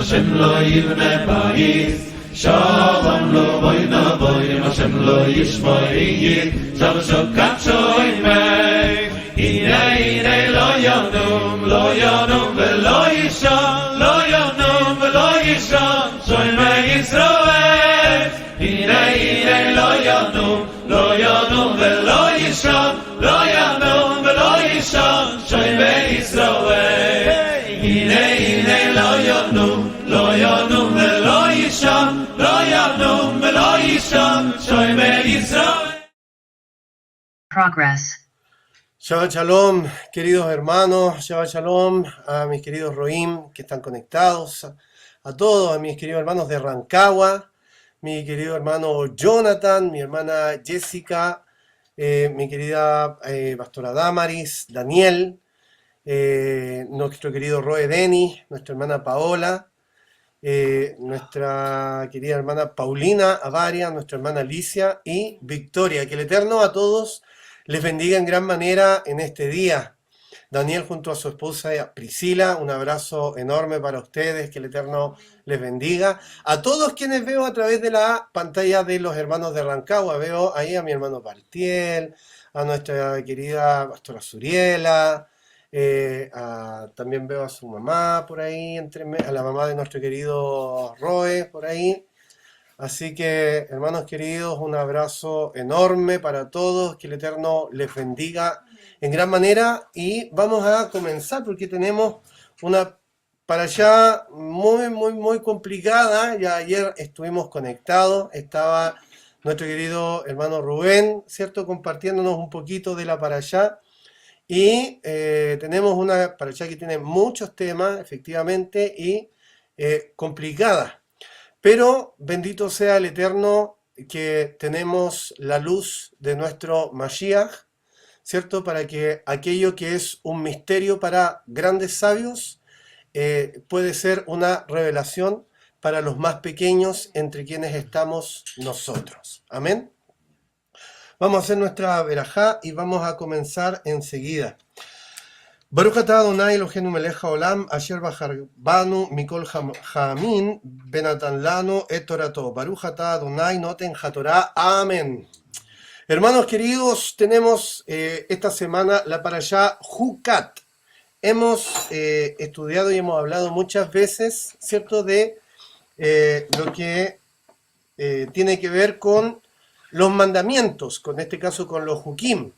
Hashem lo yivne bayis. Shalom lo boyna boyim, Hashem lo yishmoyim. Shalom shokat shoymei. Hine lo yonum velo yishon. Lo yonum velo yishon. Shoymei Yisroel. Hine lo yonum velo yishon. Lo yonum velo yishon. Shoymei Yisroel. Hine lo yonum velo yishon. Lo yonum velo yishon. Shoymei Yisroel. Progress. Shabbat Shalom, queridos hermanos, Shabbat Shalom a mis queridos Roim que están conectados, a todos, a mis queridos hermanos de Rancagua, mi querido hermano Jonathan, mi hermana Jessica, mi querida pastora Damaris, Daniel, nuestro querido Roe Denis, nuestra hermana Paola, nuestra querida hermana Paulina Avaria, nuestra hermana Alicia y Victoria. Que el Eterno a todos les bendiga en gran manera en este día. Daniel junto a su esposa Priscila, un abrazo enorme para ustedes, que el Eterno les bendiga. A todos quienes veo a través de la pantalla de los hermanos de Rancagua, veo ahí a mi hermano Partiel, a nuestra querida pastora Suriela, también veo a su mamá por ahí, a la mamá de nuestro querido Roe por ahí. Así que, hermanos queridos, un abrazo enorme para todos, que el Eterno les bendiga en gran manera. Y vamos a comenzar porque tenemos una para allá muy complicada. Ya ayer estuvimos conectados, estaba nuestro querido hermano Rubén, ¿cierto?, compartiéndonos un poquito de la para allá. Y tenemos una para allá que tiene muchos temas, efectivamente, y complicada. Pero bendito sea el Eterno que tenemos la luz de nuestro Mashiach, ¿cierto? Para que aquello que es un misterio para grandes sabios puede ser una revelación para los más pequeños entre quienes estamos nosotros. Amén. Vamos a hacer nuestra verajá y vamos a comenzar enseguida. Baruch atah Adonai Eloheinu melech haolam asher bachar banu mikol ha'amin benatan lanu et torato. Baruch atah Adonai noten hatorá. Amén. Hermanos queridos, tenemos esta semana la parashá Jucat. Hemos estudiado y hemos hablado muchas veces, ¿cierto?, de lo que tiene que ver con los mandamientos, con este caso con los Jukim.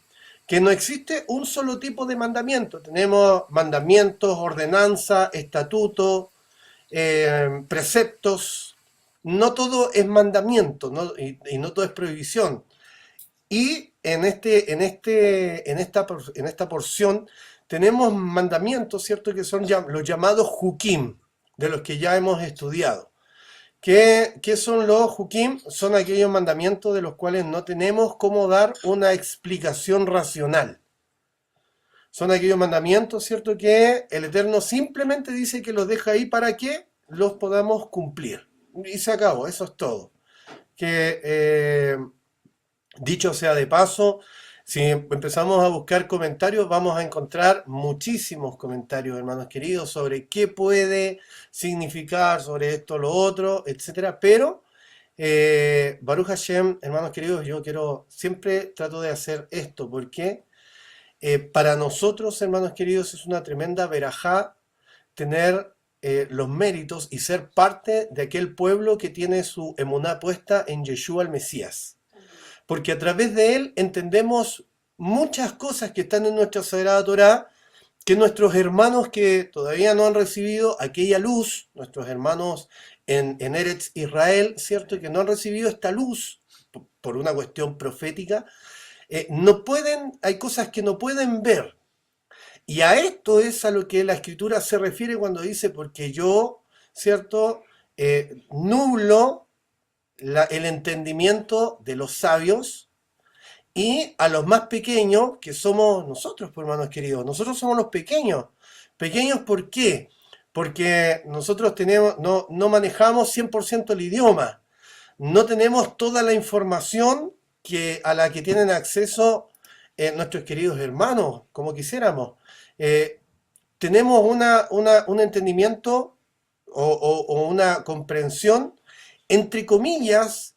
Que no existe un solo tipo de mandamiento. Tenemos mandamientos, ordenanza, estatuto, preceptos. No todo es mandamiento, ¿no? Y no todo es prohibición. Y en esta porción tenemos mandamientos, ¿cierto?, que son los llamados Jukim, de los que ya hemos estudiado. ¿Qué son los Jukim? Son aquellos mandamientos de los cuales no tenemos cómo dar una explicación racional. Son aquellos mandamientos, ¿cierto?, que el Eterno simplemente dice que los deja ahí para que los podamos cumplir. Y se acabó, eso es todo. Dicho sea de paso, si empezamos a buscar comentarios, vamos a encontrar muchísimos comentarios, hermanos queridos, sobre qué puede significar, sobre esto, lo otro, etc. Pero, Baruch Hashem, hermanos queridos, yo siempre trato de hacer esto, porque para nosotros, hermanos queridos, es una tremenda verajá tener los méritos y ser parte de aquel pueblo que tiene su emuná puesta en Yeshua el Mesías. Porque a través de él entendemos muchas cosas que están en nuestra Sagrada Torá, que nuestros hermanos que todavía no han recibido aquella luz, nuestros hermanos en Eretz Israel, ¿cierto?, que no han recibido esta luz por una cuestión profética, hay cosas que no pueden ver. Y a esto es a lo que la Escritura se refiere cuando dice, porque yo, ¿cierto?, nublo el entendimiento de los sabios, y a los más pequeños, que somos nosotros, pues, hermanos queridos. Nosotros somos los pequeños. ¿Pequeños por qué? Porque nosotros no manejamos 100% el idioma. No tenemos toda la información a la que tienen acceso nuestros queridos hermanos, como quisiéramos. Tenemos un entendimiento o una comprensión, entre comillas,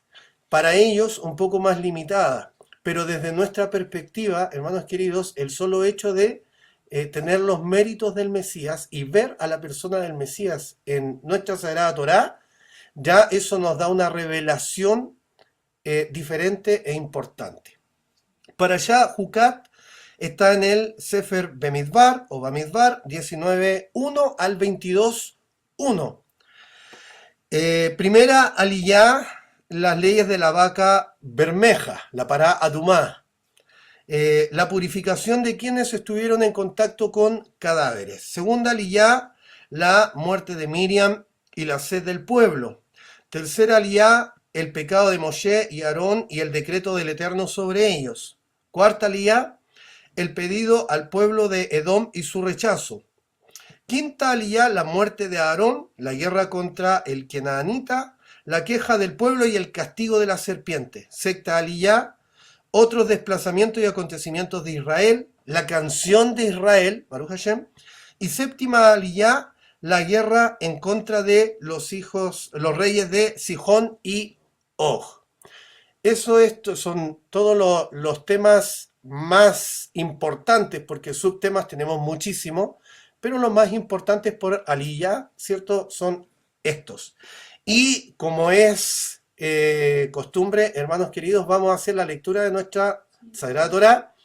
para ellos un poco más limitada. Pero desde nuestra perspectiva, hermanos queridos, el solo hecho de tener los méritos del Mesías y ver a la persona del Mesías en nuestra Sagrada Torá, ya eso nos da una revelación diferente e importante. Para allá, Jucat está en el Sefer Bemidbar o Bamidbar 19.1 al 22.1. Primera aliyá, las leyes de la vaca bermeja, la pará adumá. La purificación de quienes estuvieron en contacto con cadáveres. Segunda aliyá, la muerte de Miriam y la sed del pueblo. Tercera aliyá, el pecado de Moshe y Aarón y el decreto del Eterno sobre ellos. Cuarta aliyá, el pedido al pueblo de Edom y su rechazo. Quinta aliyá, la muerte de Aarón, la guerra contra el Kenaanita, la queja del pueblo y el castigo de la serpiente. Sexta aliyá, otros desplazamientos y acontecimientos de Israel, la canción de Israel, Baruch Hashem. Y séptima aliyá, la guerra en contra de los reyes de Sihón y Og. Estos son todos los temas más importantes, porque subtemas tenemos muchísimos, pero los más importantes por aliyá, ¿cierto? Son estos. Y como es costumbre, hermanos queridos, vamos a hacer la lectura de nuestra Sagrada Torá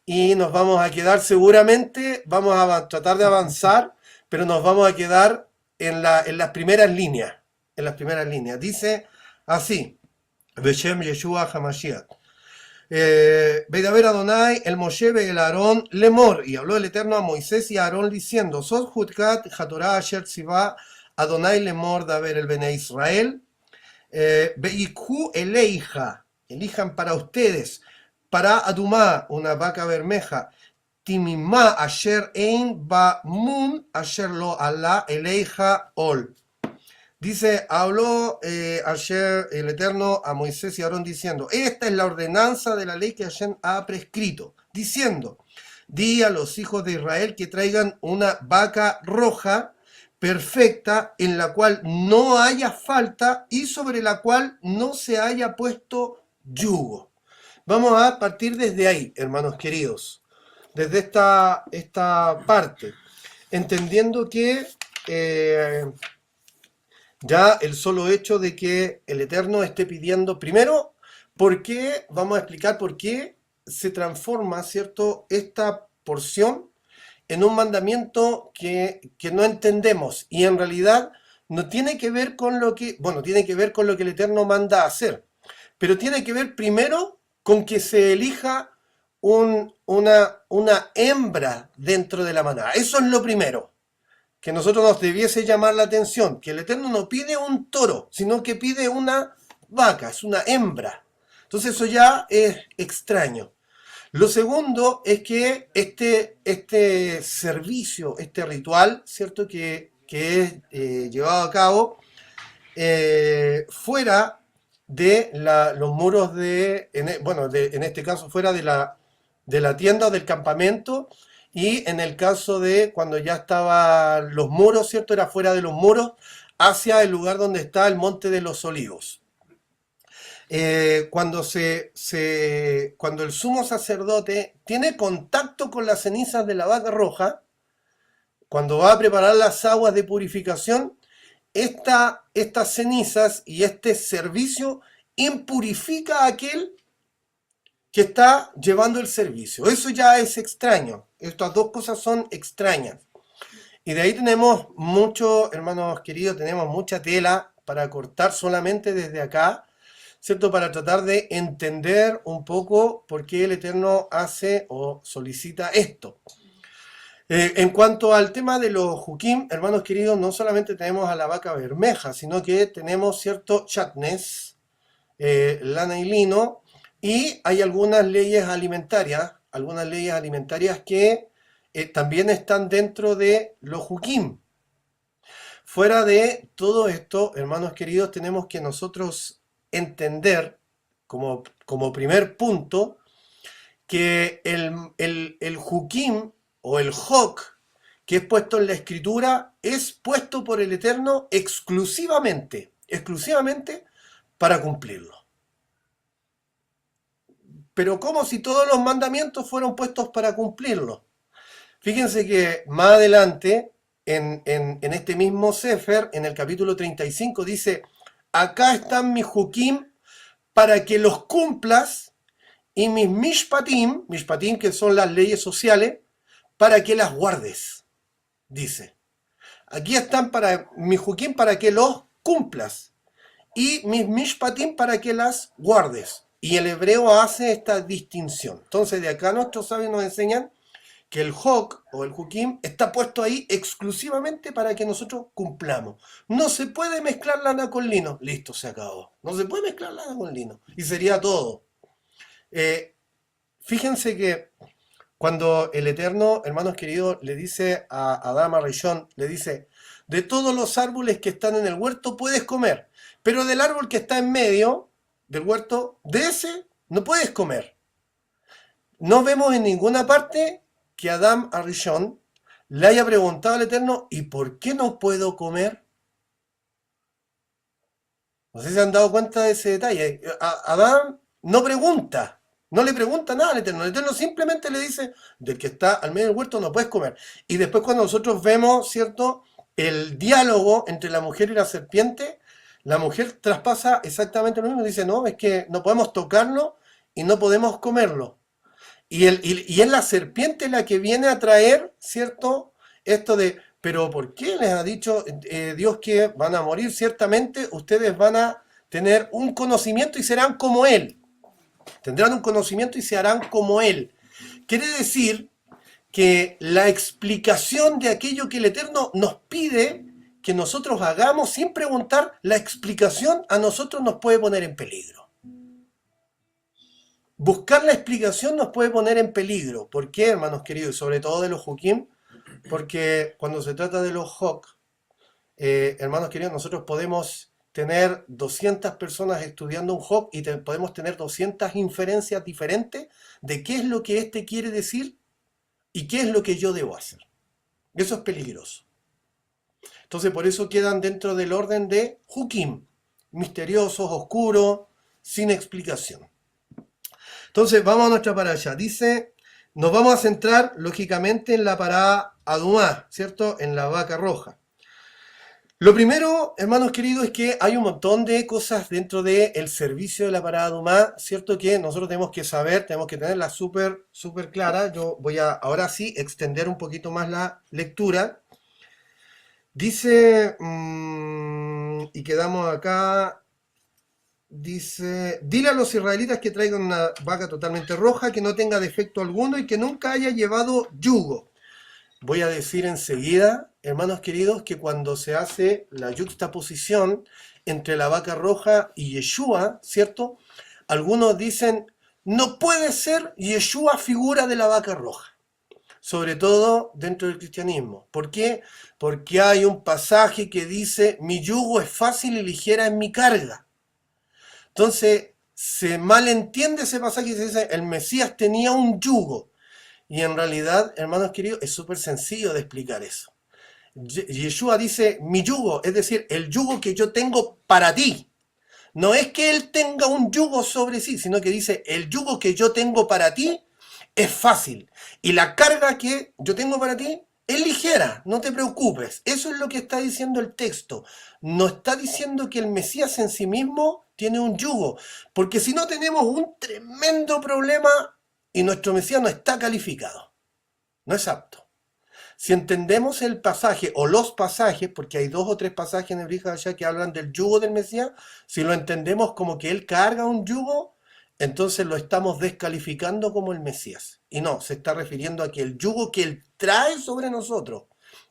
y nos vamos a quedar seguramente, vamos a tratar de avanzar, pero nos vamos a quedar en las primeras líneas. En las primeras líneas. Dice así, Beshem Yeshua HaMashiach. Veidaber Adonai, el Moshe el Aarón lemor, y habló el Eterno a Moisés y a Aarón diciendo, Sod Jutkat Hatorah Asher Tziva Adonai lemor Daber el Bene Israel, Veikhu Eleija, elijan para ustedes, para Adumá, una vaca bermeja, Timimá Asher Ein Ba Mun Asher Lo Allah Eleija Ol. Dice, habló ayer el Eterno a Moisés y a Aarón diciendo, esta es la ordenanza de la ley que Hashem ha prescrito, diciendo, di a los hijos de Israel que traigan una vaca roja, perfecta, en la cual no haya falta y sobre la cual no se haya puesto yugo. Vamos a partir desde ahí, hermanos queridos, desde esta parte, entendiendo que ya el solo hecho de que el Eterno esté pidiendo, primero, vamos a explicar por qué se transforma, ¿cierto?, esta porción en un mandamiento que no entendemos y en realidad no tiene que ver con tiene que ver con lo que el Eterno manda a hacer, pero tiene que ver primero con que se elija una hembra dentro de la manada. Eso es lo primero que a nosotros nos debiese llamar la atención, que el Eterno no pide un toro, sino que pide una vaca, es una hembra. Entonces eso ya es extraño. Lo segundo es que este servicio, este ritual, ¿cierto?, que es llevado a cabo fuera de los muros en este caso fuera de la tienda o del campamento, y en el caso de cuando ya estaban los muros, ¿cierto?, era fuera de los muros, hacia el lugar donde está el Monte de los Olivos. Cuando el sumo sacerdote tiene contacto con las cenizas de la vaca roja, cuando va a preparar las aguas de purificación, estas cenizas y este servicio impurifica a aquel que está llevando el servicio. Eso ya es extraño. Estas dos cosas son extrañas. Y de ahí tenemos mucho, hermanos queridos, tenemos mucha tela para cortar solamente desde acá, ¿cierto?, para tratar de entender un poco por qué el Eterno hace o solicita esto. En cuanto al tema de los Jukim, hermanos queridos, no solamente tenemos a la vaca bermeja, sino que tenemos cierto chatnes, lana y lino, y hay algunas leyes alimentarias que también están dentro de los Jukim. Fuera de todo esto, hermanos queridos, tenemos que nosotros entender como primer punto que el Jukim o el Hok que es puesto en la Escritura es puesto por el Eterno exclusivamente para cumplirlo. Pero como si todos los mandamientos fueron puestos para cumplirlo. Fíjense que más adelante, en este mismo Sefer, en el capítulo 35, dice, acá están mis hukim para que los cumplas y mis mishpatim que son las leyes sociales, para que las guardes, dice. Aquí están para mis hukim para que los cumplas y mis mishpatim para que las guardes. Y el hebreo hace esta distinción. Entonces de acá nuestros sabios nos enseñan que el hok o el hukim está puesto ahí exclusivamente para que nosotros cumplamos. No se puede mezclar lana con lino. Listo, se acabó. No se puede mezclar lana con lino. Y sería todo. Fíjense que cuando el Eterno, hermanos queridos, le dice a Adán, a Rishon, le dice, de todos los árboles que están en el huerto puedes comer, pero del árbol que está en medio del huerto, de ese no puedes comer. No vemos en ninguna parte que Adán a Rishon le haya preguntado al Eterno, ¿y por qué no puedo comer? No sé si se han dado cuenta de ese detalle. Adán no pregunta, no le pregunta nada al Eterno. El Eterno simplemente le dice, del que está al medio del huerto no puedes comer. Y después cuando nosotros vemos, ¿cierto?, el diálogo entre la mujer y la serpiente, la mujer traspasa exactamente lo mismo. Dice, no, es que no podemos tocarlo y no podemos comerlo. Y es la serpiente la que viene a traer, ¿cierto?, esto de, pero ¿por qué les ha dicho Dios que van a morir? Ciertamente ustedes van a tener un conocimiento y serán como Él. Tendrán un conocimiento y se harán como Él. Quiere decir que la explicación de aquello que el Eterno nos pide que nosotros hagamos sin preguntar, la explicación a nosotros nos puede poner en peligro. Buscar la explicación nos puede poner en peligro. ¿Por qué, hermanos queridos? Y sobre todo de los hukim, porque cuando se trata de los hok, hermanos queridos, nosotros podemos tener 200 personas estudiando un hok y podemos tener 200 inferencias diferentes de qué es lo que éste quiere decir y qué es lo que yo debo hacer. Eso es peligroso. Entonces por eso quedan dentro del orden de hukim, misteriosos, oscuros, sin explicación. Entonces vamos a nuestra parasha. Dice, nos vamos a centrar lógicamente en la pará adumá, ¿cierto? En la vaca roja. Lo primero, hermanos queridos, es que hay un montón de cosas dentro del servicio de la pará adumá, ¿cierto? Que nosotros tenemos que saber, tenemos que tenerla súper clara. Yo voy a ahora sí extender un poquito más la lectura. Dice, y quedamos acá. Dice, dile a los israelitas que traigan una vaca totalmente roja, que no tenga defecto alguno y que nunca haya llevado yugo. Voy a decir enseguida, hermanos queridos, que cuando se hace la yuxtaposición entre la vaca roja y Yeshua, ¿cierto? Algunos dicen, no puede ser Yeshua figura de la vaca roja. Sobre todo dentro del cristianismo. ¿Por qué? Porque hay un pasaje que dice, mi yugo es fácil y ligera en mi carga. Entonces, se malentiende ese pasaje y se dice, el Mesías tenía un yugo. Y en realidad, hermanos queridos, es súper sencillo de explicar eso. Yeshua dice, mi yugo, es decir, el yugo que yo tengo para ti. No es que Él tenga un yugo sobre sí, sino que dice, el yugo que yo tengo para ti es fácil. Y la carga que yo tengo para ti es ligera, no te preocupes. Eso es lo que está diciendo el texto. No está diciendo que el Mesías en sí mismo tiene un yugo, porque si no tenemos un tremendo problema y nuestro Mesías no está calificado, no es apto. Si entendemos el pasaje o los pasajes, porque hay 2 o 3 pasajes en el Brit Hadashah que hablan del yugo del Mesías, si lo entendemos como que él carga un yugo, entonces lo estamos descalificando como el Mesías. Y no, se está refiriendo a que el yugo que él trae sobre nosotros.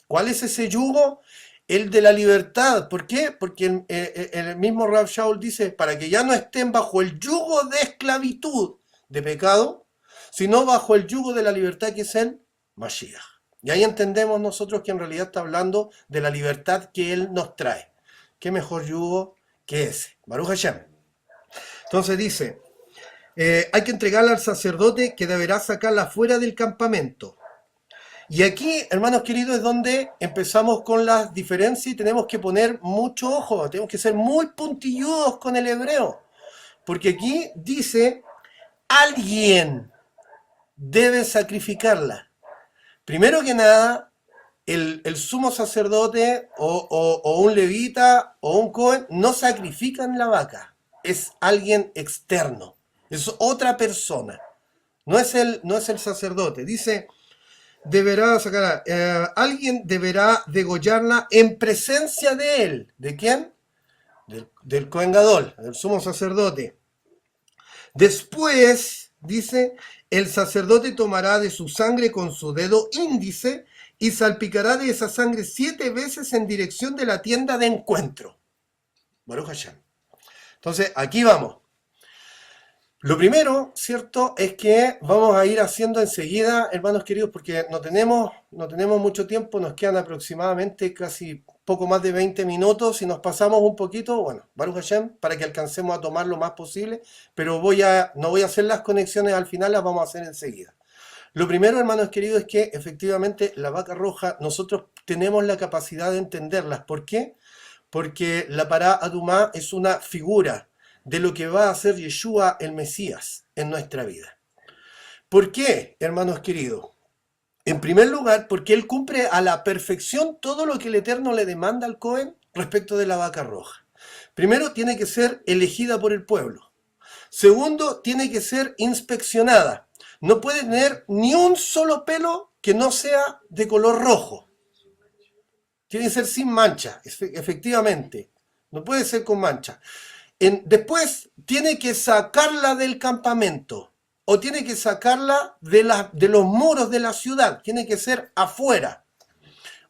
¿Cuál es ese yugo? El de la libertad. ¿Por qué? Porque el mismo Rav Shaul dice, para que ya no estén bajo el yugo de esclavitud, de pecado, sino bajo el yugo de la libertad que es el Mashiach. Y ahí entendemos nosotros que en realidad está hablando de la libertad que él nos trae. ¿Qué mejor yugo que ese? Baruch Hashem. Entonces dice, hay que entregarla al sacerdote que deberá sacarla fuera del campamento. Y aquí, hermanos queridos, es donde empezamos con las diferencias y tenemos que poner mucho ojo, tenemos que ser muy puntilludos con el hebreo, porque aquí dice, alguien debe sacrificarla. Primero que nada, el sumo sacerdote o un levita o un cohen no sacrifican la vaca, es alguien externo, es otra persona, no es el sacerdote. Dice, deberá sacar, alguien deberá degollarla en presencia de él. ¿De quién? Del Cohen Gadol, del sumo sacerdote. Después, dice, el sacerdote tomará de su sangre con su dedo índice y salpicará de esa sangre 7 veces en dirección de la tienda de encuentro. Baruch Hashem. Entonces, aquí vamos. Lo primero, ¿cierto?, es que vamos a ir haciendo enseguida, hermanos queridos, porque no tenemos mucho tiempo, nos quedan aproximadamente casi poco más de 20 minutos. Si nos pasamos un poquito, bueno, Baruch Hashem, para que alcancemos a tomar lo más posible, pero no voy a hacer las conexiones al final, las vamos a hacer enseguida. Lo primero, hermanos queridos, es que efectivamente la vaca roja, nosotros tenemos la capacidad de entenderlas. ¿Por qué? Porque la pará adumá es una figura de lo que va a hacer Yeshua el Mesías en nuestra vida. ¿Por qué, hermanos queridos? En primer lugar, porque él cumple a la perfección todo lo que el Eterno le demanda al Cohen respecto de la vaca roja. Primero, tiene que ser elegida por el pueblo. Segundo, tiene que ser inspeccionada. No puede tener ni un solo pelo que no sea de color rojo. Tiene que ser sin mancha, efectivamente. No puede ser con mancha. Después tiene que sacarla del campamento o tiene que sacarla de los muros de la ciudad. Tiene que ser afuera.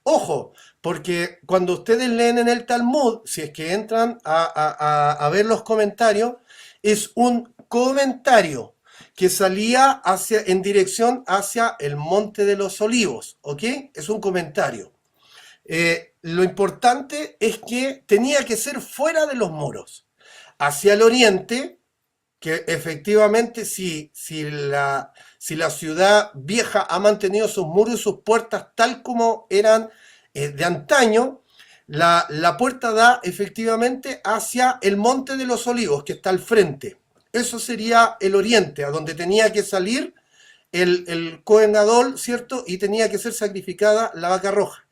Ojo, porque cuando ustedes leen en el Talmud, si es que entran a ver los comentarios, es un comentario que salía en dirección hacia el Monte de los Olivos, ¿ok? Es un comentario. Lo importante es que tenía que ser fuera de los muros. Hacia el oriente, que efectivamente si la ciudad vieja ha mantenido sus muros y sus puertas tal como eran de antaño, la puerta da efectivamente hacia el Monte de los Olivos, que está al frente. Eso sería el oriente, a donde tenía que salir el Cohen Gadol, ¿cierto? Y tenía que ser sacrificada la vaca roja.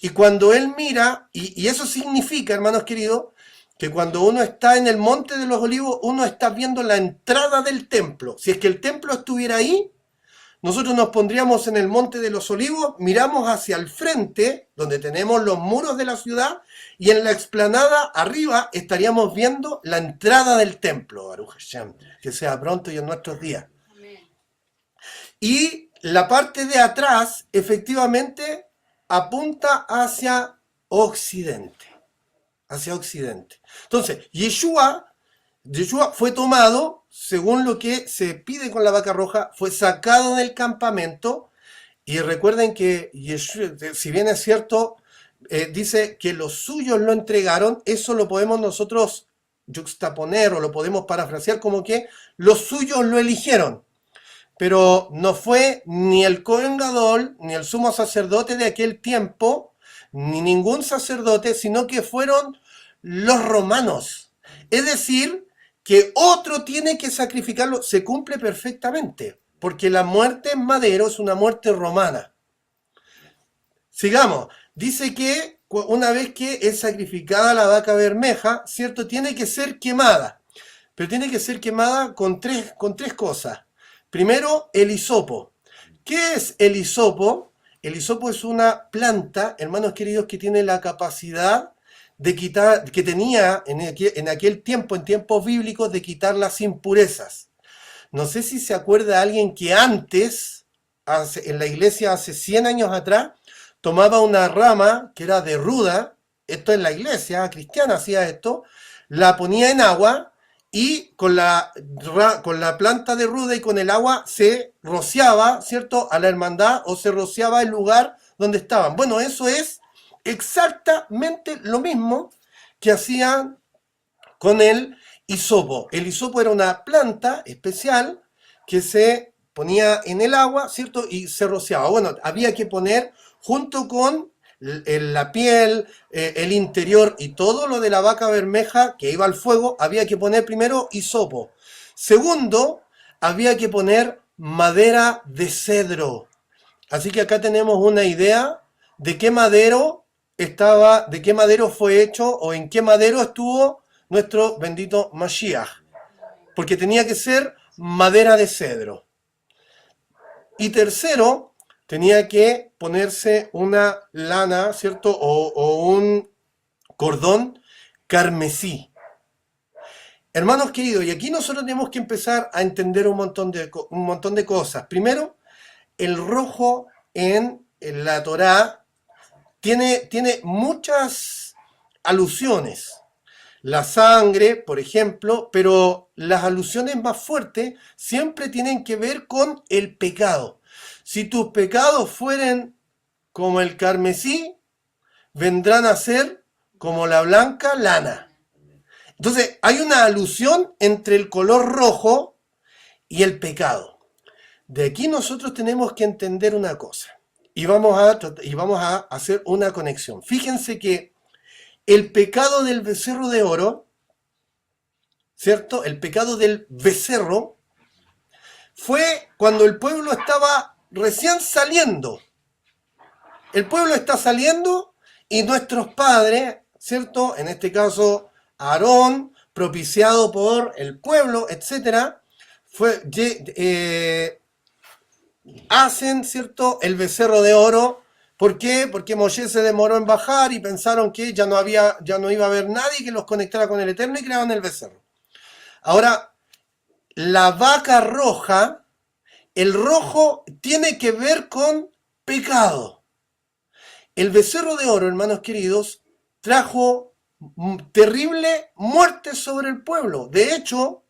Y cuando él mira, y eso significa, hermanos queridos, que cuando uno está en el Monte de los Olivos, uno está viendo la entrada del templo. Si es que el templo estuviera ahí, nosotros nos pondríamos en el Monte de los Olivos, miramos hacia el frente, donde tenemos los muros de la ciudad, y en la explanada arriba estaríamos viendo la entrada del templo, Baruch Hashem, que sea pronto y en nuestros días. Amén. Y la parte de atrás, efectivamente, apunta hacia occidente. Hacia occidente. Entonces, Yeshua fue tomado, según lo que se pide con la vaca roja, fue sacado del campamento. Y recuerden que Yeshua, si bien es cierto, dice que los suyos lo entregaron, eso lo podemos nosotros juxtaponer o lo podemos parafrasear como que los suyos lo eligieron. Pero no fue ni el Cohen Gadol, ni el sumo sacerdote de aquel tiempo, ni ningún sacerdote, sino que fueron los romanos. Es decir, que otro tiene que sacrificarlo. Se cumple perfectamente, porque la muerte en madero es una muerte romana. Sigamos. Dice que una vez que es sacrificada la vaca bermeja, ¿cierto? Tiene que ser quemada. Pero tiene que ser quemada con tres cosas. Primero, el hisopo. ¿Qué es el hisopo? El hisopo es una planta, hermanos queridos, que tiene la capacidad de quitar, que tenía en aquel tiempo, en tiempos bíblicos, de quitar las impurezas. No sé si se acuerda alguien que antes, en la iglesia hace 100 años atrás, tomaba una rama que era de ruda, esto en la iglesia cristiana hacía esto, la ponía en agua y con la planta de ruda y con el agua se rociaba, ¿cierto?, a la hermandad o se rociaba el lugar donde estaban. Bueno, eso es exactamente lo mismo que hacían con el hisopo. El hisopo era una planta especial que se ponía en el agua, ¿cierto? Y se rociaba. Bueno, había que poner junto con la piel, el interior y todo lo de la vaca bermeja que iba al fuego, había que poner primero hisopo. Segundo, había que poner madera de cedro. Así que acá tenemos una idea de qué madero estaba, de qué madero fue hecho o en qué madero estuvo nuestro bendito Mashiach. Porque tenía que ser madera de cedro. Y tercero, tenía que ponerse una lana, ¿cierto? O un cordón carmesí. Hermanos queridos, y aquí nosotros tenemos que empezar a entender un montón de cosas. Primero, el rojo en la Torá tiene muchas alusiones. La sangre, por ejemplo, pero las alusiones más fuertes siempre tienen que ver con el pecado. Si tus pecados fueren como el carmesí, vendrán a ser como la blanca lana. Entonces, hay una alusión entre el color rojo y el pecado. De aquí nosotros tenemos que entender una cosa y vamos a hacer una conexión. Fíjense que el pecado del becerro de oro, ¿cierto? El pecado del becerro fue cuando el pueblo estaba recién saliendo. El pueblo está saliendo y nuestros padres, ¿cierto? En este caso, Aarón, propiciado por el pueblo, etcétera, hacen, ¿cierto?, el becerro de oro. ¿Por qué? Porque Moshe se demoró en bajar y pensaron que ya no iba a haber nadie que los conectara con el Eterno y creaban el becerro. Ahora, la vaca roja, el rojo tiene que ver con pecado. El becerro de oro, hermanos queridos, trajo terrible muerte sobre el pueblo. De hecho,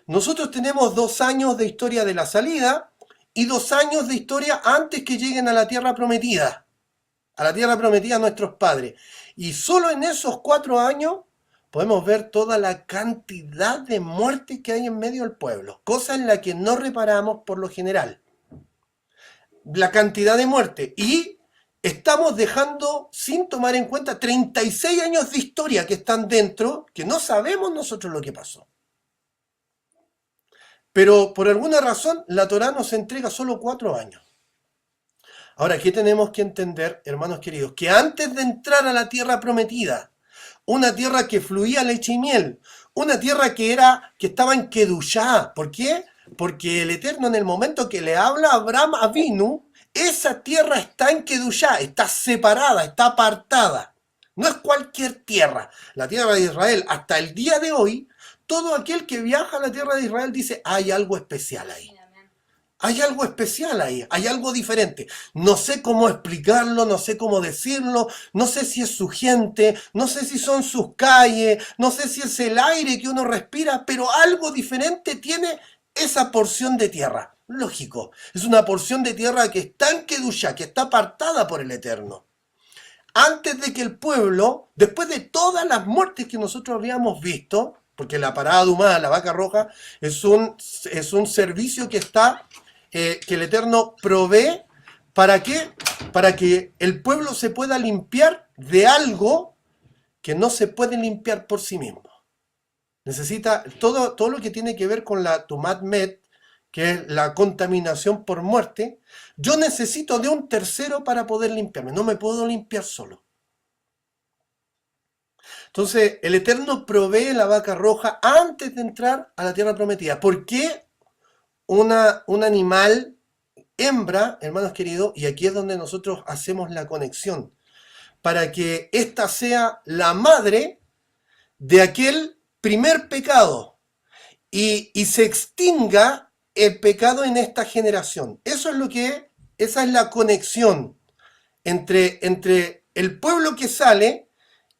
nosotros tenemos 2 años de historia de la salida y 2 años de historia antes que lleguen a la tierra prometida. A la tierra prometida a nuestros padres. Y solo en esos 4 años podemos ver toda la cantidad de muertes que hay en medio del pueblo. Cosa en la que no reparamos por lo general. La cantidad de muertes. Y estamos dejando sin tomar en cuenta 36 años de historia que están dentro, que no sabemos nosotros lo que pasó. Pero por alguna razón la Torá nos entrega solo 4 años. Ahora, ¿qué tenemos que entender, hermanos queridos? Que antes de entrar a la tierra prometida, una tierra que fluía leche y miel, una tierra que estaba en Kedushá. ¿Por qué? Porque el Eterno, en el momento que le habla a Abraham Avinu, esa tierra está en Kedushá, está separada, está apartada. No es cualquier tierra. La tierra de Israel, hasta el día de hoy, todo aquel que viaja a la tierra de Israel dice, hay algo especial ahí. Hay algo especial ahí, hay algo diferente. No sé cómo explicarlo, no sé cómo decirlo, no sé si es su gente, no sé si son sus calles, no sé si es el aire que uno respira, pero algo diferente tiene esa porción de tierra. Lógico, es una porción de tierra que está en Kedushá, que está apartada por el Eterno. Antes de que el pueblo, después de todas las muertes que nosotros habíamos visto, porque la parada humana, la vaca roja, es un servicio que está... que el Eterno provee, ¿para qué? Para que el pueblo se pueda limpiar de algo que no se puede limpiar por sí mismo. Necesita todo lo que tiene que ver con la Tumat Met, que es la contaminación por muerte. Yo necesito de un tercero para poder limpiarme, no me puedo limpiar solo. Entonces, el Eterno provee la vaca roja antes de entrar a la tierra prometida. ¿Por qué? Un animal hembra, hermanos queridos, y aquí es donde nosotros hacemos la conexión, para que ésta sea la madre de aquel primer pecado y se extinga el pecado en esta generación. Esa es la conexión entre el pueblo que sale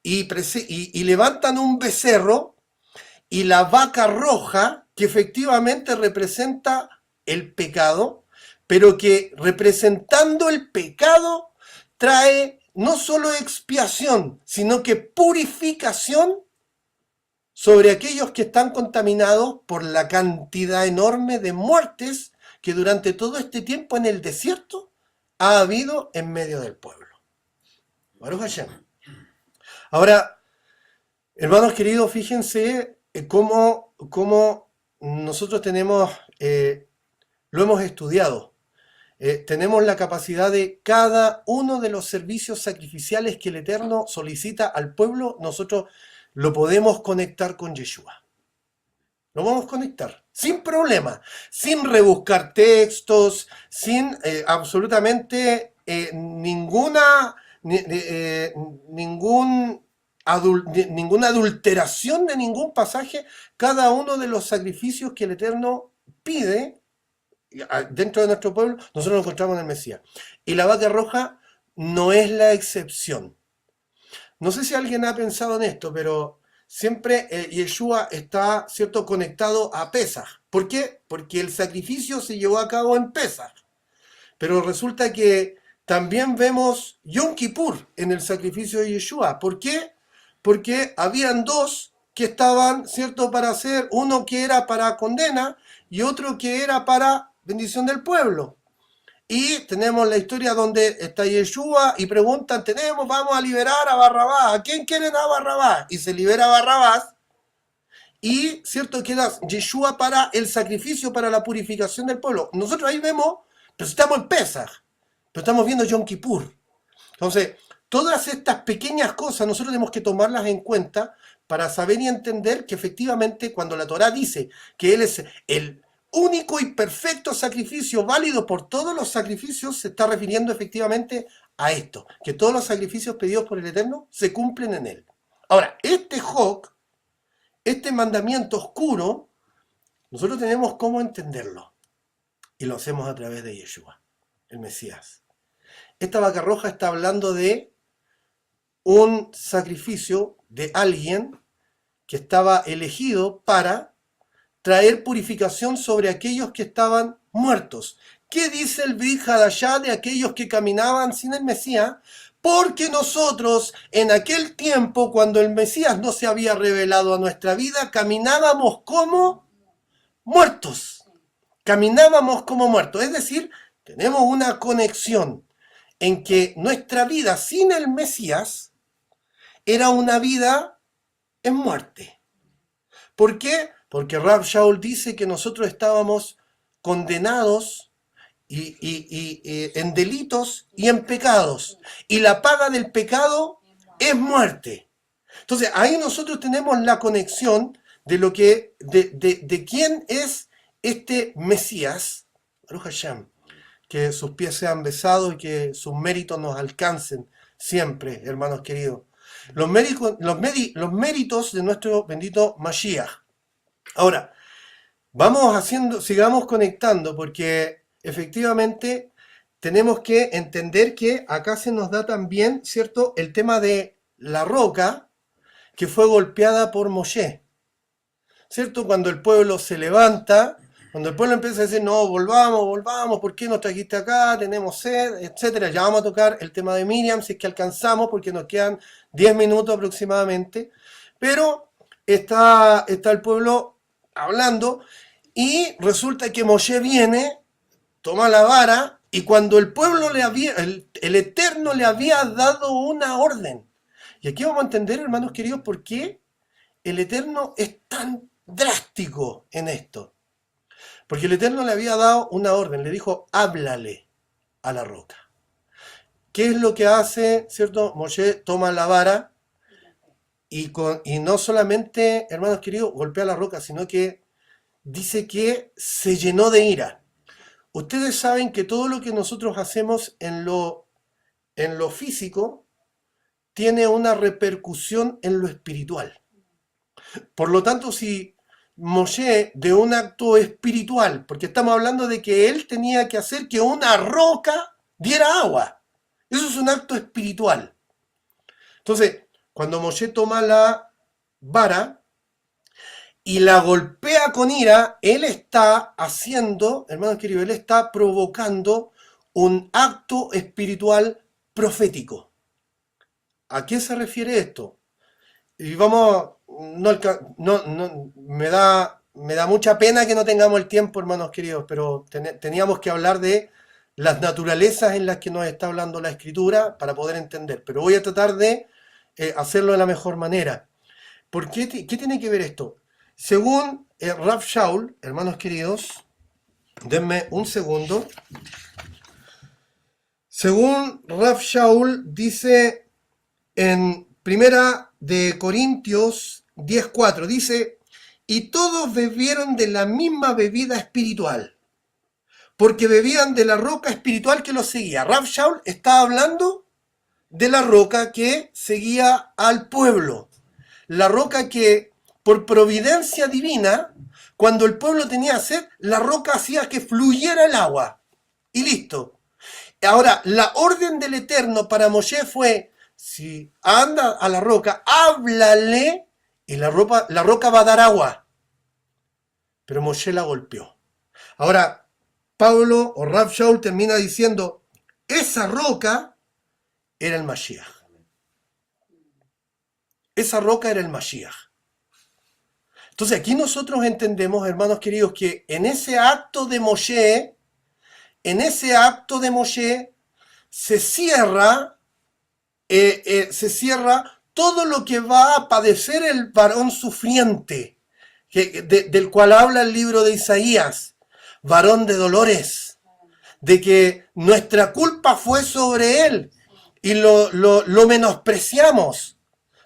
y levantan un becerro y la vaca roja, que efectivamente representa el pecado, pero que representando el pecado trae no solo expiación, sino que purificación sobre aquellos que están contaminados por la cantidad enorme de muertes que durante todo este tiempo en el desierto ha habido en medio del pueblo. Baruch Hashem. Ahora, hermanos queridos, fíjense cómo nosotros tenemos, lo hemos estudiado. Tenemos la capacidad de cada uno de los servicios sacrificiales que el Eterno solicita al pueblo, nosotros lo podemos conectar con Yeshua. Lo vamos a conectar, sin problema, sin rebuscar textos, sin absolutamente ninguna adulteración de ningún pasaje. Cada uno de los sacrificios que el Eterno pide dentro de nuestro pueblo, nosotros lo encontramos en el Mesías. Y la vaca roja no es la excepción. No sé si alguien ha pensado en esto, pero siempre Yeshua está, ¿cierto?, conectado a Pesaj. ¿Por qué? Porque el sacrificio se llevó a cabo en Pesaj. Pero resulta que también vemos Yom Kippur en el sacrificio de Yeshua. ¿Por qué? Porque habían dos que estaban, ¿cierto?, para hacer, uno que era para condena y otro que era para bendición del pueblo. Y tenemos la historia donde está Yeshua y preguntan, vamos a liberar a Barrabás. ¿A quién quieren a Barrabás? Y se libera a Barrabás. Y cierto queda Yeshua para el sacrificio, para la purificación del pueblo. Nosotros ahí vemos, pero estamos en Pesaj, pero estamos viendo Yom Kippur. Entonces, todas estas pequeñas cosas nosotros tenemos que tomarlas en cuenta para saber y entender que efectivamente cuando la Torá dice que Él es el único y perfecto sacrificio válido por todos los sacrificios, se está refiriendo efectivamente a esto, que todos los sacrificios pedidos por el Eterno se cumplen en Él. Ahora, este Jok, este mandamiento oscuro, nosotros tenemos cómo entenderlo, y lo hacemos a través de Yeshua, el Mesías. Esta vaca roja está hablando de un sacrificio de alguien que estaba elegido para traer purificación sobre aquellos que estaban muertos. ¿Qué dice el Brit Hadashah de aquellos que caminaban sin el Mesías? Porque nosotros en aquel tiempo, cuando el Mesías no se había revelado a nuestra vida, caminábamos como muertos. Caminábamos como muertos. Es decir, tenemos una conexión en que nuestra vida sin el Mesías era una vida en muerte. ¿Por qué? Porque Rab Shaul dice que nosotros estábamos condenados en delitos y en pecados. Y la paga del pecado es muerte. Entonces, ahí nosotros tenemos la conexión de lo que, de quién es este Mesías, Baruch Hashem, que sus pies sean besados y que sus méritos nos alcancen siempre, hermanos queridos. Los méritos de nuestro bendito Mashiach. Ahora, sigamos conectando, porque efectivamente tenemos que entender que acá se nos da también, ¿cierto?, el tema de la roca que fue golpeada por Moshe, ¿cierto? Cuando el pueblo se levanta, cuando el pueblo empieza a decir, no, volvamos, ¿por qué nos trajiste acá? Tenemos sed, etcétera. Ya vamos a tocar el tema de Miriam, si es que alcanzamos, porque nos quedan 10 minutos aproximadamente. Pero está el pueblo hablando y resulta que Moshe viene, toma la vara y cuando el pueblo el Eterno le había dado una orden. Y aquí vamos a entender, hermanos queridos, por qué el Eterno es tan drástico en esto. Porque el Eterno le había dado una orden, le dijo, háblale a la roca. ¿Qué es lo que hace, cierto? Moshe toma la vara y no solamente, hermanos queridos, golpea la roca, sino que dice que se llenó de ira. Ustedes saben que todo lo que nosotros hacemos en lo físico tiene una repercusión en lo espiritual. Por lo tanto, si Moshe, de un acto espiritual, porque estamos hablando de que él tenía que hacer que una roca diera agua. Eso es un acto espiritual. Entonces, cuando Moshe toma la vara y la golpea con ira, él está haciendo, hermanos queridos, él está provocando un acto espiritual profético. ¿A qué se refiere esto? Y vamos, me da me da mucha pena que no tengamos el tiempo, hermanos queridos, pero teníamos que hablar de las naturalezas en las que nos está hablando la Escritura para poder entender. Pero voy a tratar de hacerlo de la mejor manera. ¿Por qué, qué tiene que ver esto? Según Rav Shaul, hermanos queridos, denme un segundo. Según Rav Shaul, dice en Primera de Corintios 10:4, dice, y todos bebieron de la misma bebida espiritual, porque bebían de la roca espiritual que los seguía. Rav Shaul está hablando de la roca que seguía al pueblo, la roca que por providencia divina, cuando el pueblo tenía sed, la roca hacía que fluyera el agua, y listo. Ahora, la orden del Eterno para Moshe fue, si anda a la roca, háblale, y la roca va a dar agua. Pero Moshe la golpeó. Ahora, Pablo o Rav Shaul termina diciendo, esa roca era el Mashiach. Esa roca era el Mashiach. Entonces aquí nosotros entendemos, hermanos queridos, que en ese acto de Moshe, se cierra todo lo que va a padecer el varón sufriente, del cual habla el libro de Isaías, varón de dolores, de que nuestra culpa fue sobre él y lo menospreciamos.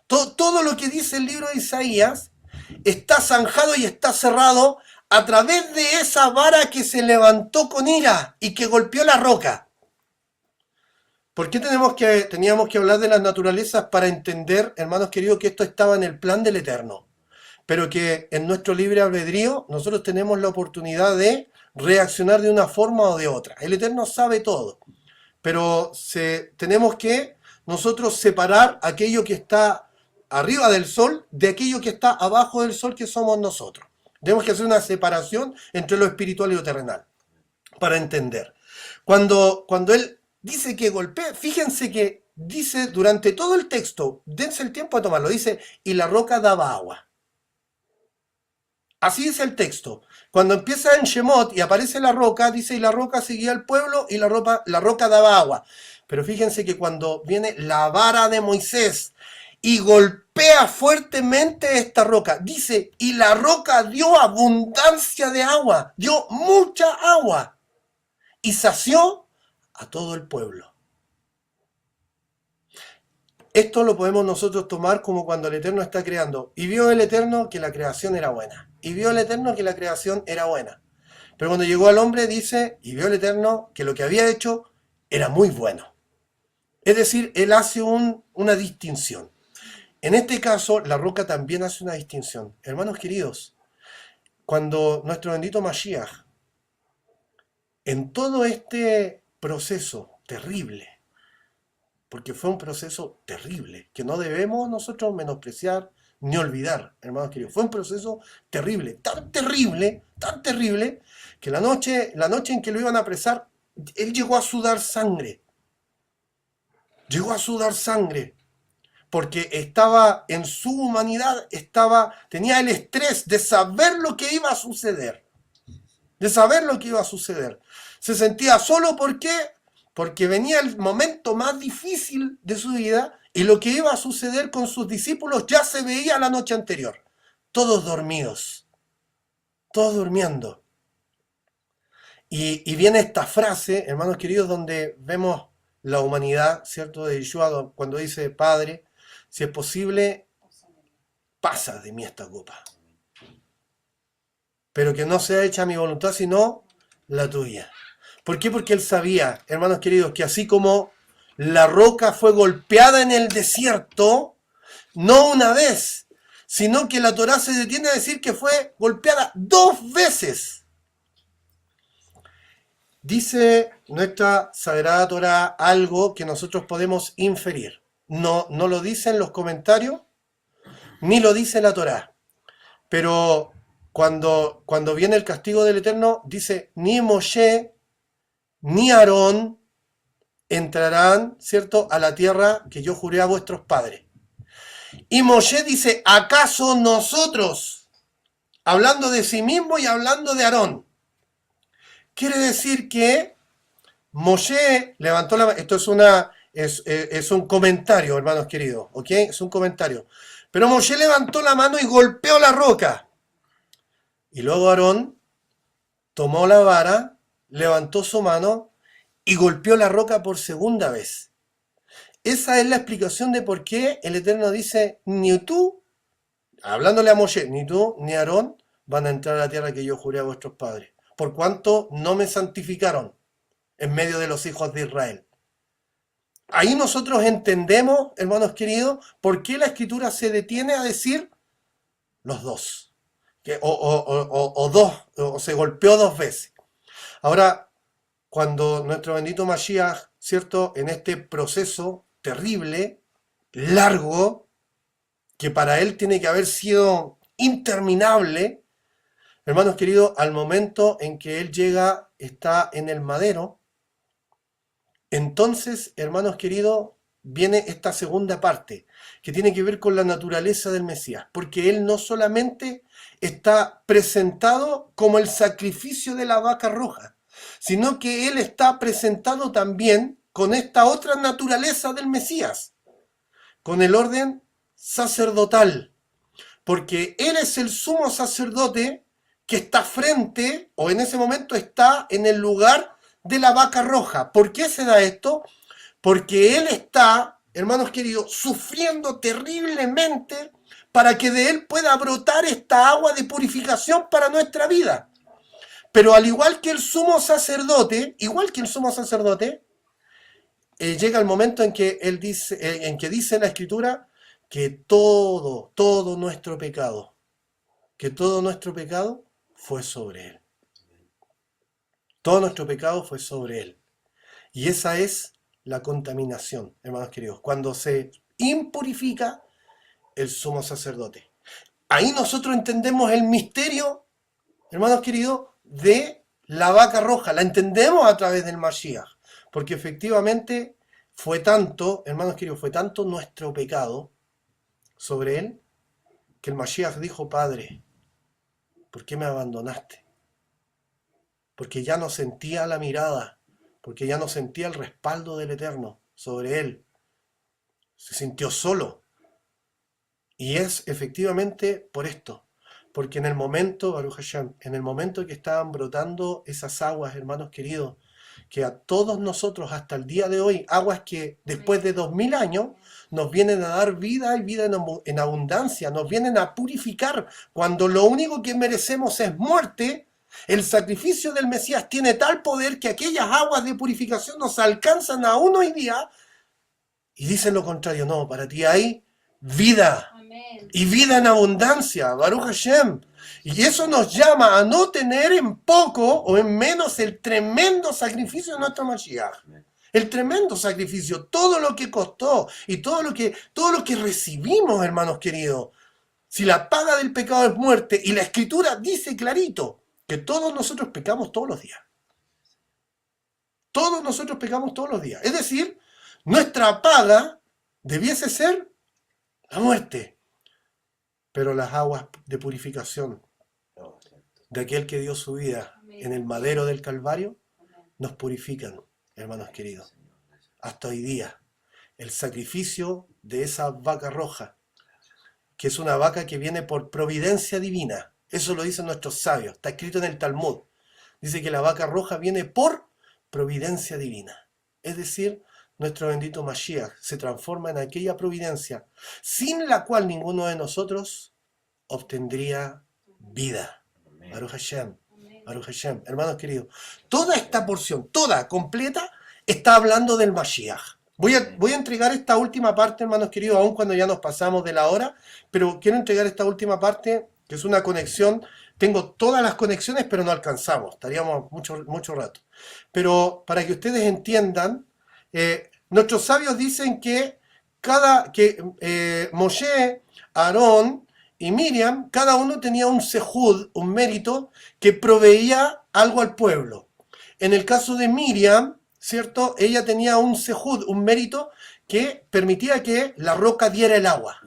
Todo lo que dice el libro de Isaías está zanjado y está cerrado a través de esa vara que se levantó con ira y que golpeó la roca. ¿Por qué teníamos que hablar de las naturalezas para entender, hermanos queridos, que esto estaba en el plan del Eterno? Pero que en nuestro libre albedrío nosotros tenemos la oportunidad de reaccionar de una forma o de otra. El Eterno sabe todo, pero tenemos que nosotros separar aquello que está arriba del sol de aquello que está abajo del sol, que somos nosotros. Tenemos que hacer una separación entre lo espiritual y lo terrenal para entender. Cuando él dice que golpea, fíjense que dice durante todo el texto, dense el tiempo a tomarlo, dice, y la roca daba agua. Así dice el texto. Cuando empieza en Shemot y aparece la roca, dice, y la roca seguía al pueblo y la roca daba agua. Pero fíjense que cuando viene la vara de Moisés y golpea fuertemente esta roca, dice, y la roca dio abundancia de agua, dio mucha agua, y sació a todo el pueblo. Esto lo podemos nosotros tomar como cuando el Eterno está creando. Y vio el Eterno que la creación era buena. Y vio el Eterno que la creación era buena. Pero cuando llegó al hombre dice, y vio el Eterno que lo que había hecho era muy bueno. Es decir, él hace una distinción. En este caso, la roca también hace una distinción. Hermanos queridos, cuando nuestro bendito Mashiach, en todo este proceso terrible, porque fue un proceso terrible, que no debemos nosotros menospreciar ni olvidar, hermanos queridos. Fue un proceso terrible, que la noche en que lo iban a apresar, él llegó a sudar sangre. Porque estaba en su humanidad, tenía el estrés de saber lo que iba a suceder. Se sentía solo, ¿por qué? Porque venía el momento más difícil de su vida y lo que iba a suceder con sus discípulos ya se veía la noche anterior. Todos dormidos, todos durmiendo. Y viene esta frase, hermanos queridos, donde vemos la humanidad, ¿cierto?, de Yeshua, cuando dice, Padre, si es posible, pasa de mí esta copa. Pero que no sea hecha mi voluntad, sino la tuya. ¿Por qué? Porque él sabía, hermanos queridos, que así como la roca fue golpeada en el desierto, no una vez, sino que la Torá se detiene a decir que fue golpeada 2 veces. Dice nuestra Sagrada Torá algo que nosotros podemos inferir. No lo dicen los comentarios, ni lo dice la Torá. Pero cuando viene el castigo del Eterno, dice, ni Moshe ni Aarón entrarán, ¿cierto?, a la tierra que yo juré a vuestros padres. Y Moshe dice, ¿acaso nosotros hablando de sí mismo y hablando de Aarón. Quiere decir que Moshe levantó la mano. Esto es un comentario, hermanos queridos, ¿ok? Es un comentario. Pero Moshe levantó la mano y golpeó la roca. Y luego Aarón tomó la vara, levantó su mano y golpeó la roca por segunda vez. Esa es la explicación de por qué el Eterno dice, ni tú, hablándole a Moshe, ni tú ni Aarón van a entrar a la tierra que yo juré a vuestros padres, por cuanto no me santificaron en medio de los hijos de Israel. Ahí nosotros entendemos, hermanos queridos, por qué la Escritura se detiene a decir los dos, o se golpeó dos veces. Ahora, cuando nuestro bendito Mashiach, ¿cierto?, en este proceso terrible, largo, que para él tiene que haber sido interminable, hermanos queridos, al momento en que él llega, está en el madero, entonces, hermanos queridos, viene esta segunda parte, que tiene que ver con la naturaleza del Mesías, porque él no solamente está presentado como el sacrificio de la vaca roja, sino que él está presentado también con esta otra naturaleza del Mesías, con el orden sacerdotal, porque él es el sumo sacerdote que está frente, o en ese momento está en el lugar de la vaca roja. ¿Por qué se da esto? Porque él está, hermanos queridos, sufriendo terriblemente para que de él pueda brotar esta agua de purificación para nuestra vida. Pero al igual que el sumo sacerdote, llega el momento en que él dice, en que dice la Escritura que todo nuestro pecado, fue sobre él. Todo nuestro pecado fue sobre él. Y esa es la contaminación, hermanos queridos, cuando se impurifica el sumo sacerdote. Ahí nosotros entendemos el misterio, hermanos queridos, de la vaca roja. La entendemos a través del Mashiach, porque efectivamente fue tanto, hermanos queridos, fue tanto nuestro pecado sobre él, que el Mashiach dijo, Padre, ¿por qué me abandonaste? Porque ya no sentía la mirada, porque ya no sentía el respaldo del Eterno sobre él. Se sintió solo. Y es efectivamente por esto, porque en el momento, Baruch Hashem, en el momento que estaban brotando esas aguas, hermanos queridos, que a todos nosotros hasta el día de hoy, aguas que después de 2000 años nos vienen a dar vida y vida en abundancia, nos vienen a purificar, cuando lo único que merecemos es muerte. El sacrificio del Mesías tiene tal poder que aquellas aguas de purificación nos alcanzan aún hoy día y dicen lo contrario. No, para ti hay vida. Amén. Y vida en abundancia, Baruch Hashem. Y eso nos llama a no tener en poco o en menos el tremendo sacrificio de nuestro Mashiach. El tremendo sacrificio, todo lo que costó y todo lo que recibimos, hermanos queridos. Si la paga del pecado es muerte, y la Escritura dice clarito que todos nosotros pecamos todos los días. Todos nosotros pecamos todos los días. Es decir, nuestra paga debiese ser la muerte. Pero las aguas de purificación de aquel que dio su vida en el madero del Calvario nos purifican, hermanos queridos. Hasta hoy día, el sacrificio de esa vaca roja, que es una vaca que viene por providencia divina. Eso lo dicen nuestros sabios, está escrito en el Talmud. Dice que la vaca roja viene por providencia divina. Es decir, nuestro bendito Mashiach se transforma en aquella providencia sin la cual ninguno de nosotros obtendría vida. Baruch Hashem, Baruch Hashem. Hermanos queridos, toda esta porción, toda completa, está hablando del Mashiach. Voy a entregar esta última parte, hermanos queridos, aun cuando ya nos pasamos de la hora, pero quiero entregar esta última parte, que es una conexión. Tengo todas las conexiones, pero no alcanzamos, estaríamos mucho rato. Pero para que ustedes entiendan, nuestros sabios dicen que Moshe, Aarón y Miriam, cada uno tenía un sehud, un mérito, que proveía algo al pueblo. En el caso de Miriam, ¿cierto? Ella tenía un sehud, un mérito que permitía que la roca diera el agua.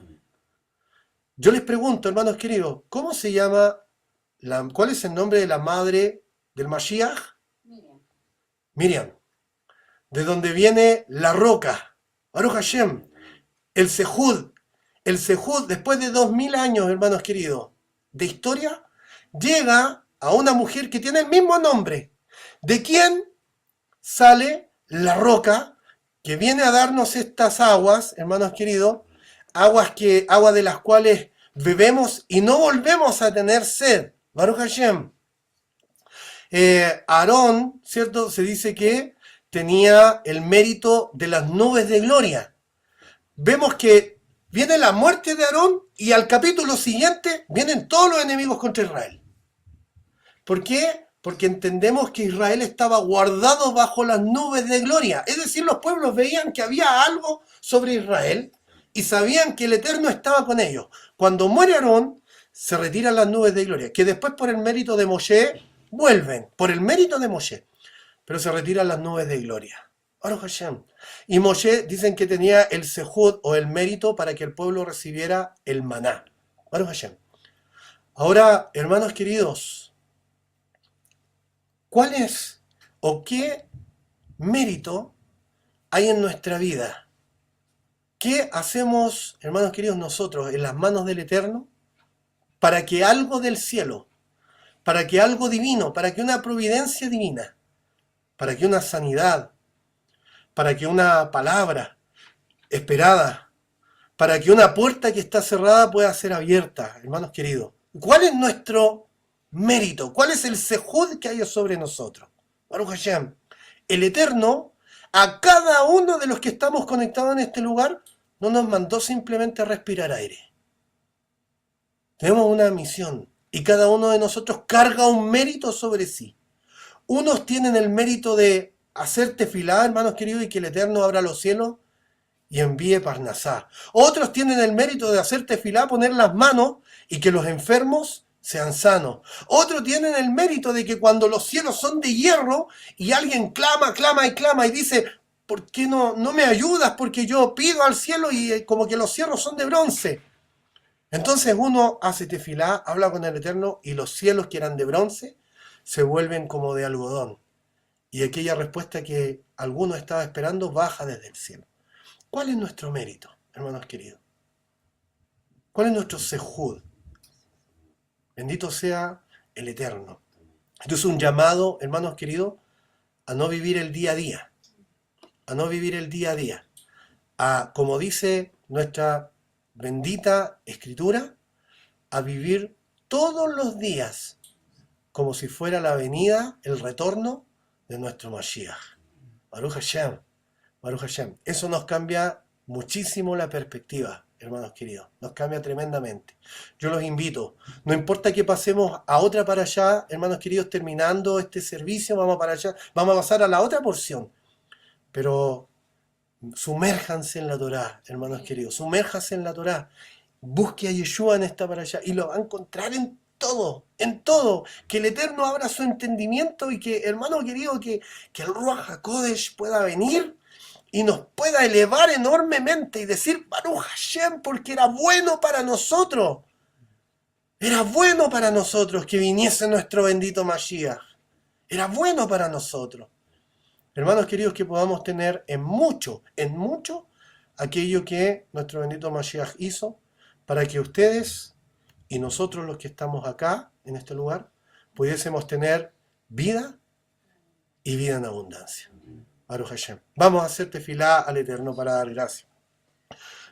Yo les pregunto, hermanos queridos, ¿cómo se llama ¿Cuál es el nombre de la madre del Mashiach? Miriam. De donde viene la roca. Baruch Hashem. El Sehud. El Sehud, después de 2000 años, hermanos queridos, de historia, llega a una mujer que tiene el mismo nombre. ¿De quién sale la roca que viene a darnos estas aguas, hermanos queridos? Agua de las cuales bebemos y no volvemos a tener sed. Baruch Hashem. Aarón, ¿cierto? Se dice que tenía el mérito de las nubes de gloria. Vemos que viene la muerte de Aarón y al capítulo siguiente vienen todos los enemigos contra Israel. ¿Por qué? Porque entendemos que Israel estaba guardado bajo las nubes de gloria. Es decir, los pueblos veían que había algo sobre Israel y sabían que el Eterno estaba con ellos. Cuando muere Aarón, se retiran las nubes de gloria, que después por el mérito de Moshe vuelven, por el mérito de Moshe, pero se retiran las nubes de gloria. Baruch Hashem. Y Moshe dicen que tenía el sehud o el mérito para que el pueblo recibiera el maná. Baruch Hashem. Ahora, hermanos queridos, ¿cuál es o qué mérito hay en nuestra vida? ¿Qué hacemos, hermanos queridos, nosotros en las manos del Eterno para que algo del cielo, para que algo divino, para que una providencia divina, para que una sanidad, para que una palabra esperada, para que una puerta que está cerrada pueda ser abierta, hermanos queridos? ¿Cuál es nuestro mérito? ¿Cuál es el sehud que hay sobre nosotros? Baruch Hashem. El Eterno, a cada uno de los que estamos conectados en este lugar, no nos mandó simplemente a respirar aire. Tenemos una misión y cada uno de nosotros carga un mérito sobre sí. Unos tienen el mérito de hacer tefilá, hermanos queridos, y que el Eterno abra los cielos y envíe Parnasá. Otros tienen el mérito de hacer tefilá, poner las manos y que los enfermos sean sanos. Otros tienen el mérito de que cuando los cielos son de hierro y alguien clama, clama y clama y dice, ¿por qué no me ayudas? Porque yo pido al cielo y como que los cielos son de bronce. Entonces uno hace tefilá, habla con el Eterno y los cielos que eran de bronce se vuelven como de algodón. Y aquella respuesta que alguno estaba esperando baja desde el cielo. ¿Cuál es nuestro mérito, hermanos queridos? ¿Cuál es nuestro sehud? Bendito sea el Eterno. Esto es un llamado, hermanos queridos, a no vivir el día a día. A no vivir el día a día. A, como dice nuestra bendita Escritura, a vivir todos los días como si fuera la venida, el retorno de nuestro Mashiach. Baruch Hashem. Baruch Hashem. Eso nos cambia muchísimo la perspectiva, hermanos queridos. Nos cambia tremendamente. Yo los invito, no importa que pasemos a otra para allá, hermanos queridos, terminando este servicio, vamos para allá, vamos a pasar a la otra porción. Pero sumérjanse en la Torá, hermanos queridos, sumérjanse en la Torá. Busque a Yeshua en esta para allá y lo va a encontrar en todo. Que el Eterno abra su entendimiento y que, hermano querido, que el Ruach HaKodesh pueda venir y nos pueda elevar enormemente y decir, Baruch Hashem, porque era bueno para nosotros. Era bueno para nosotros que viniese nuestro bendito Mashiach. Era bueno para nosotros. Hermanos queridos, que podamos tener en mucho, aquello que nuestro bendito Mashiach hizo para que ustedes y nosotros los que estamos acá, en este lugar, pudiésemos tener vida y vida en abundancia. Baruch Hashem. Vamos a hacer tefilá al Eterno para dar gracias.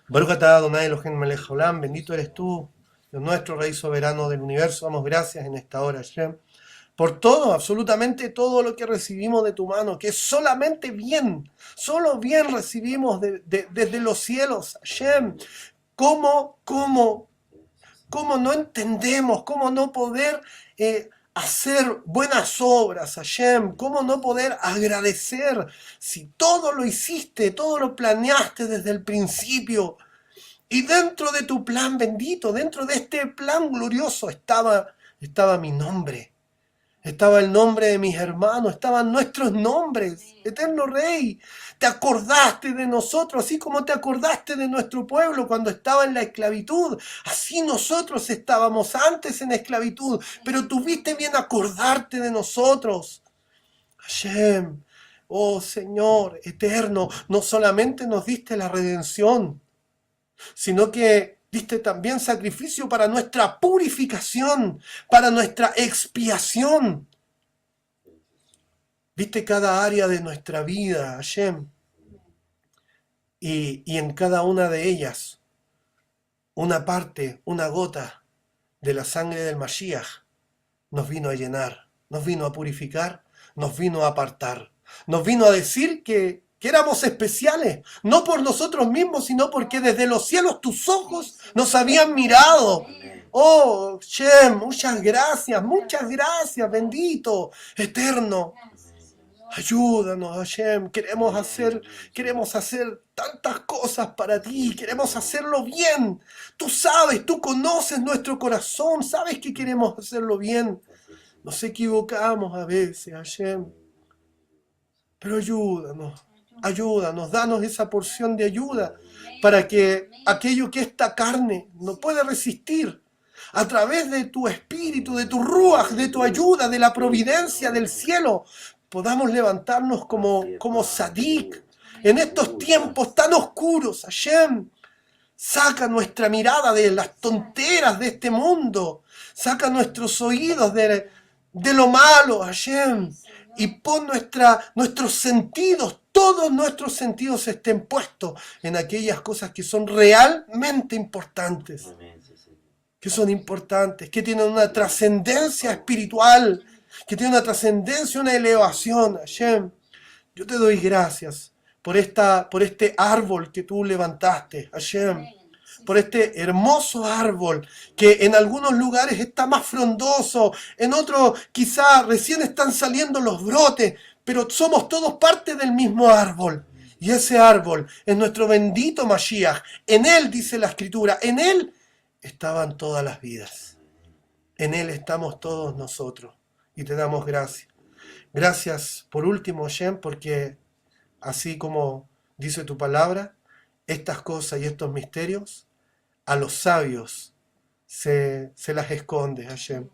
Baruch atah Adonai Eloheinu melech haolam, bendito eres tú, Dios nuestro Rey soberano del universo. Damos gracias en esta hora, Hashem, por todo, absolutamente todo lo que recibimos de tu mano, que es solamente bien, solo bien recibimos desde los cielos, Hashem. ¿Cómo no entendemos? ¿Cómo no poder hacer buenas obras, Hashem? ¿Cómo no poder agradecer si todo lo hiciste, todo lo planeaste desde el principio? Y dentro de tu plan bendito, dentro de este plan glorioso estaba mi nombre. estaba el nombre de mis hermanos, estaban nuestros nombres. Eterno Rey, te acordaste de nosotros, así como te acordaste de nuestro pueblo cuando estaba en la esclavitud. Así nosotros estábamos antes en esclavitud, pero tuviste bien acordarte de nosotros. Hashem, oh Señor eterno, no solamente nos diste la redención, sino que diste también sacrificio para nuestra purificación, para nuestra expiación. Viste cada área de nuestra vida, Hashem, y en cada una de ellas, una parte, una gota de la sangre del Mashiach nos vino a llenar, nos vino a purificar, nos vino a apartar, nos vino a decir que éramos especiales, no por nosotros mismos, sino porque desde los cielos tus ojos nos habían mirado. Oh, Shem, muchas gracias, bendito, eterno. Ayúdanos, Hashem, queremos hacer tantas cosas para ti, queremos hacerlo bien. Tú sabes, tú conoces nuestro corazón, sabes que queremos hacerlo bien. Nos equivocamos a veces, Hashem, pero ayúdanos, danos esa porción de ayuda para que aquello que esta carne no puede resistir, a través de tu espíritu, de tu ruaj, de tu ayuda, de la providencia del cielo, podamos levantarnos como Sadik en estos tiempos tan oscuros. Hashem, saca nuestra mirada de las tonteras de este mundo, saca nuestros oídos de lo malo, Hashem, y pon nuestros sentidos, todos nuestros sentidos estén puestos en aquellas cosas que son realmente importantes, que tienen una trascendencia espiritual, que tienen una trascendencia, una elevación. Hashem, yo te doy gracias por este árbol que tú levantaste, Hashem, por este hermoso árbol que en algunos lugares está más frondoso, en otros quizá recién están saliendo los brotes, pero somos todos parte del mismo árbol. Y ese árbol es nuestro bendito Mashiach. En él, dice la Escritura, en él estaban todas las vidas. En él estamos todos nosotros. Y te damos gracias. Gracias por último, Hashem, porque así como dice tu palabra, estas cosas y estos misterios a los sabios se las esconde, Hashem.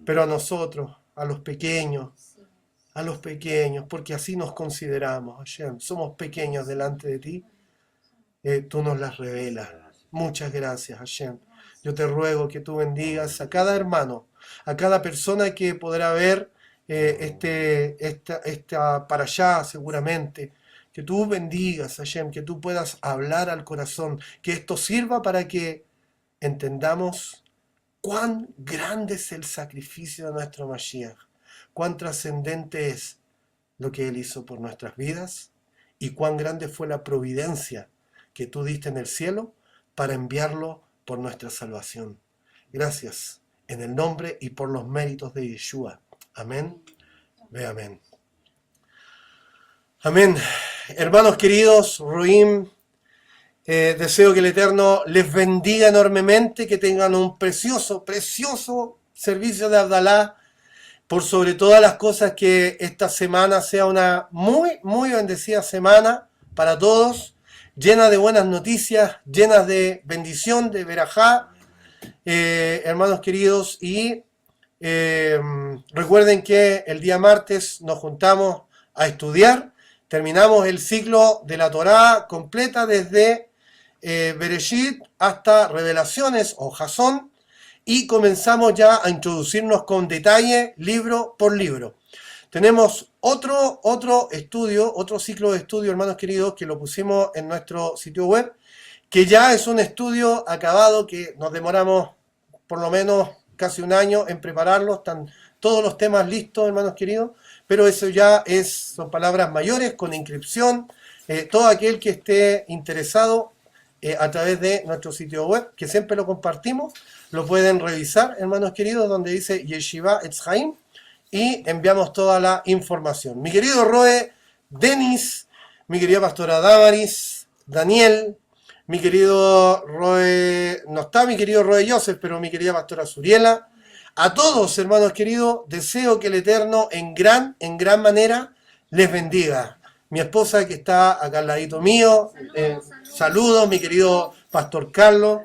Pero a nosotros, a los pequeños, porque así nos consideramos, Hashem. Somos pequeños delante de ti. Tú nos las revelas. Muchas gracias, Hashem. Yo te ruego que tú bendigas a cada hermano, a cada persona que podrá ver esta para allá seguramente. Que tú bendigas, Hashem, que tú puedas hablar al corazón, que esto sirva para que entendamos cuán grande es el sacrificio de nuestro Mashiach, cuán trascendente es lo que Él hizo por nuestras vidas y cuán grande fue la providencia que tú diste en el cielo para enviarlo por nuestra salvación. Gracias, en el nombre y por los méritos de Yeshua. Amén. Ve amén. Amén. Hermanos queridos, Ruim, deseo que el Eterno les bendiga enormemente, que tengan un precioso servicio de Abdalá, por sobre todas las cosas que esta semana sea una muy bendecida semana para todos, llena de buenas noticias, llenas de bendición, de verajá, hermanos queridos, y recuerden que el día martes nos juntamos a estudiar. Terminamos el ciclo de la Torá completa desde Bereshit hasta Revelaciones o Jasón y comenzamos ya a introducirnos con detalle, libro por libro. Tenemos otro estudio, otro ciclo de estudio, hermanos queridos, que lo pusimos en nuestro sitio web, que ya es un estudio acabado, que nos demoramos por lo menos casi un año en prepararlo. Están todos los temas listos, hermanos queridos, pero eso ya son palabras mayores, con inscripción. Todo aquel que esté interesado a través de nuestro sitio web, que siempre lo compartimos, lo pueden revisar, hermanos queridos, donde dice Yeshiva Etz Haim, y enviamos toda la información. Mi querido Roe, Denis, mi querida pastora Damaris, Daniel, mi querido Roe, no está mi querido Roe Joseph, pero mi querida pastora Suriela, A todos, hermanos queridos, deseo que el Eterno en gran manera les bendiga. Mi esposa que está acá al ladito mío, saludos, mi querido Pastor Carlos,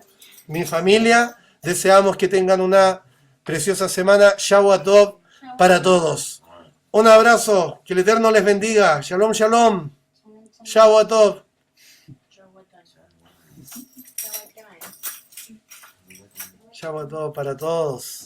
mi familia, deseamos que tengan una preciosa semana. Shabbat Tov para todos. Un abrazo, que el Eterno les bendiga. Shalom, shalom. Shabbat Tov. Shabbat Tov para todos.